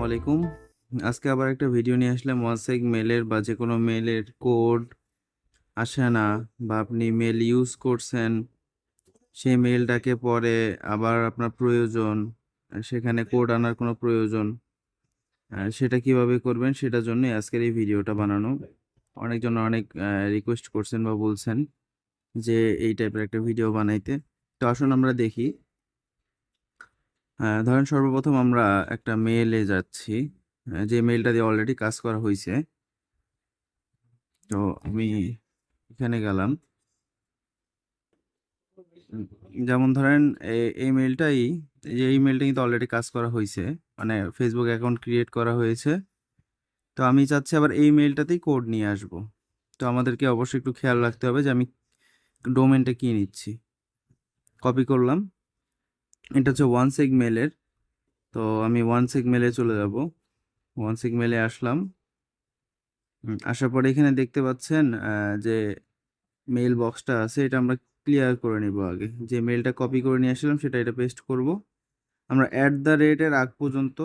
আলাইকুম। আজকে আবার একটা ভিডিও নিয়ে আসলাম। ওয়ানসেগ মেলের বা যে কোনো মেলের কোড আসে না, বা আপনি মেল ইউজ করছেন, সেই মেলটাকে পরে আবার আপনার প্রয়োজন, সেখানে কোড আনার কোনো প্রয়োজন, সেটা কিভাবে করবেন সেটার জন্য আজকের এই ভিডিওটা বানানো। অনেকজন অনেক রিকোয়েস্ট করছেন বা বলছেন যে এই টাইপের একটা ভিডিও বানাইতে। তো আসুন আমরা দেখি। ধরেন সর্বপ্রথম আমরা একটা মেইলে যাচ্ছি, যে মেইলটা দিয়ে অলরেডি কাজ করা হয়েছে। তো আমি এখানে গেলাম। উম, যেমন ধরেন এই মেইলটাই, এই মেইলটা কিন্তু অলরেডি কাজ করা হয়েছে, মানে ফেসবুক অ্যাকাউন্ট ক্রিয়েট করা হয়েছে। তো আমি চাচ্ছি আবার এই মেইলটাতেই কোড নিয়ে আসব। তো আমাদেরকে অবশ্যই একটু খেয়াল রাখতে হবে যে আমি ডোমেনটা কি নিচ্ছি। কপি করলাম, এটা হচ্ছে ওয়ানসেগ মেলের। তো আমি ওয়ানসেগ মেলে চলে যাব। ওয়ানসেগ মেলে আসলাম। আসার পরে এখানে দেখতে পাচ্ছেন যে মেইল বক্সটা আছে, এটা আমরা ক্লিয়ার করে নিব। আগে যে মেইলটা কপি করে নিয়ে আসলাম সেটা এটা পেস্ট করব। আমরা @এর আগ পর্যন্ত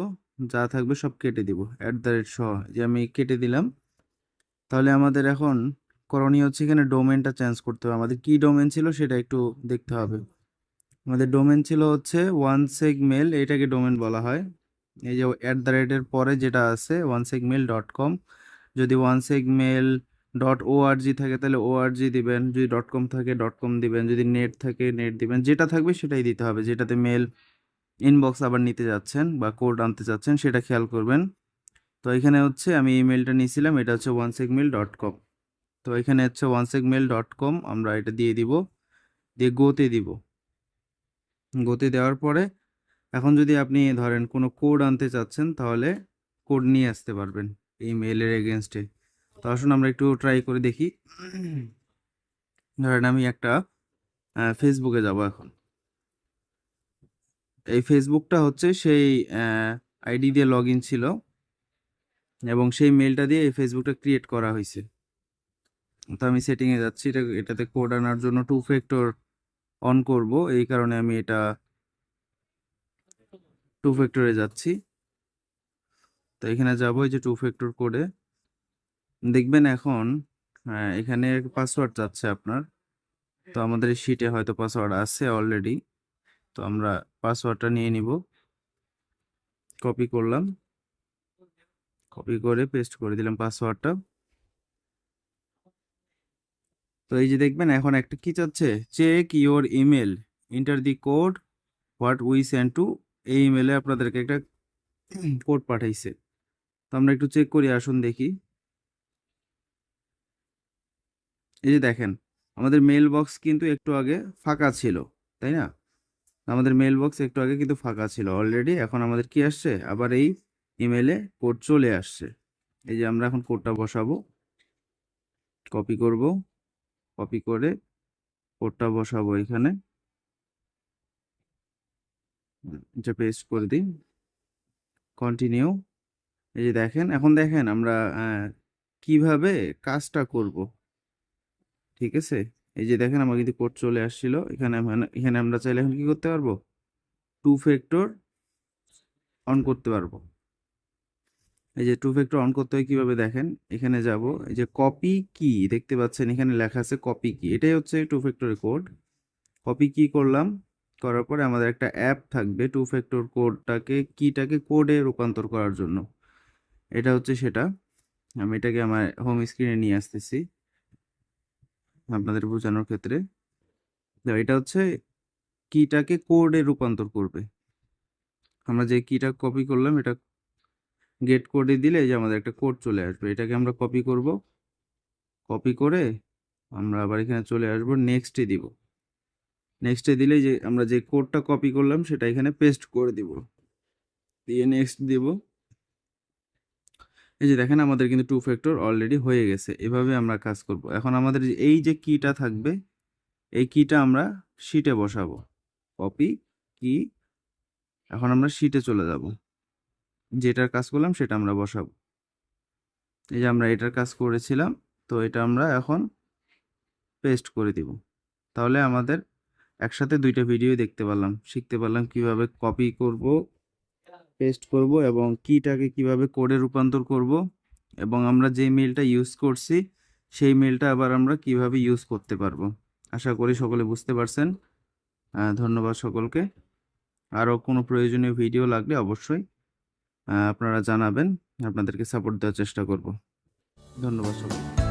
যা থাকবে সব কেটে দিব, সহ যে আমি কেটে দিলাম। তাহলে আমাদের এখন করণীয় হচ্ছে এখানে ডোমেনটা চেঞ্জ করতে হবে। আমাদের কি ডোমেন ছিল সেটা একটু দেখতে হবে। আমাদের ডোমেন ছিল হচ্ছে ওয়ানসেগ মেল, এটাকে ডোমেন বলা হয়। এই যে এর পরে যেটা আছে onesegmail.com। যদি onesegmail.org থাকে তাহলে org দিবেন, যদি .com থাকে .com দিবেন, যদি নেট থাকে নেট দিবেন। যেটা থাকবে সেটাই দিতে হবে, যেটাতে মেল ইনবক্স আবার নিতে যাচ্ছেন বা কোড আনতে যাচ্ছেন সেটা খেয়াল করবেন। তো এখানে হচ্ছে আমি ইমেলটা নিয়েছিলাম, এটা হচ্ছে onesegmail.com। তো এখানে হচ্ছে onesegmail.com, আমরা এটা দিয়ে দিব, দিয়ে গোতে দিব। গোতে দেওয়ার পরে এখন যদি আপনি ধরেন কোনো কোড আনতে চাচ্ছেন তাহলে কোড নিয়ে আসতে পারবেন এই মেলের এগেনস্টে। তো আসুন আমরা একটু ট্রাই করে দেখি। ধরেন আমি একটা ফেসবুকে যাব এখন। এই ফেসবুকটা হচ্ছে সেই আইডি দিয়ে লগ ইন ছিল, এবং সেই মেলটা দিয়ে এই ফেসবুকটা ক্রিয়েট করা হয়েছে। তো আমি সেটিংয়ে যাচ্ছি, এটাতে কোড আনার জন্য টু ফ্যাক্টর অন করব, এই কারণে আমি এটা টু ফ্যাক্টরে যাচ্ছি। তো এখানে যাবো, এই যে টু ফ্যাক্টর কোডে দেখবেন এখন এখানে পাসওয়ার্ড চাচ্ছে আপনার। তো আমাদের এই শিটে হয়তো পাসওয়ার্ড আছে অলরেডি। তো আমরা পাসওয়ার্ডটা নিয়ে নিব, কপি করলাম, কপি করে পেস্ট করে দিলাম পাসওয়ার্ডটা। তো এই যে দেখবেন এখন একটা কি চাচ্ছে, check your email, enter the code what we send to. এই ইমেলে আপনাদেরকে একটা কোড পাঠাইছে। তো আমরা একটু চেক করি, আসুন দেখি। এই যে দেখেন আমাদের মেল বক্স কিন্তু একটু আগে ফাঁকা ছিল, তাই না? আমাদের মেল বক্স একটু আগে কিন্তু ফাঁকা ছিল অলরেডি। এখন আমাদের কি আসছে, আবার এই ইমেলে কোড চলে আসছে। এই যে আমরা এখন কোডটা বসাবো, কপি করব, কপি করে কোডটা বসাবো এখানে। এটা পেস্ট করে দিই, কন্টিনিউ। এই যে দেখেন, এখন দেখেন আমরা কিভাবে কাজটা করব। ঠিক আছে, এই যে দেখেন আমার কিন্তু কোড চলে আসছিল এখানে। এখানে আমরা চাইলে এখন কি করতে পারবো, টু ফ্যাক্টর অন করতে পারবো। এই যে টু ফ্যাক্টর অন করতে হয় কিভাবে দেখেন, এখানে যাব, এই যে কপি কি দেখতে পাচ্ছেন এখানে লেখা আছে কপি কি, এটাই হচ্ছে টু ফ্যাক্টরের কোড। কপি কি করলাম, করার পরে আমাদের একটা অ্যাপ থাকবে টু ফ্যাক্টর কোডটাকে কিটাকে কোডে রূপান্তর করার জন্য। এটা হচ্ছে সেটা। আমি এটাকে আমার হোম স্ক্রিনে নিয়ে আসতেছি আপনাদের বোঝানোর ক্ষেত্রে। তো এটা হচ্ছে কিটাকে কোডে রূপান্তর করবে। আমরা যে কিটা কপি করলাম এটা গেট কোডে দিলে যে আমাদের একটা কোড চলে আসবে, এটাকে আমরা কপি করব। কপি করে আমরা আবার এখানে চলে আসব, নেক্সটে দিব। নেক্সটে দিলে যে আমরা যে কোডটা কপি করলাম সেটা এখানে পেস্ট করে দিব, দিয়ে নেক্সট দিব। এই যে দেখেন আমাদের কিন্তু টু ফ্যাক্টর অলরেডি হয়ে গেছে। এভাবে আমরা কাজ করব। এখন আমাদের এই যে কিটা থাকবে, এই কিটা আমরা শিটে বসাবো, কপি কি। এখন আমরা শিটে চলে যাব, যেটার কাজ করলাম সেটা আমরা বসাবো। এই যে আমরা এটার কাজ করেছিলাম, তো এটা আমরা এখন পেস্ট করে দিব। তাহলে আমাদের একসাথে দুইটা ভিডিও দেখতে পারলাম, শিখতে পারলাম কিভাবে কপি করব, পেস্ট করব এবং কিটাকে কিভাবে কোডে রূপান্তর করব এবং আমরা যে মেলটা ইউজ করছি সেই মেলটা আবার আমরা কিভাবে ইউজ করতে পারবো। আশা করি সকলে বুঝতে পারছেন। ধন্যবাদ সকলকে। আরও কোনো প্রয়োজনীয় ভিডিও লাগলে অবশ্যই আপনারা জানাবেন, আপনাদেরকে সাপোর্ট দেওয়ার চেষ্টা করব। ধন্যবাদ সকলকে।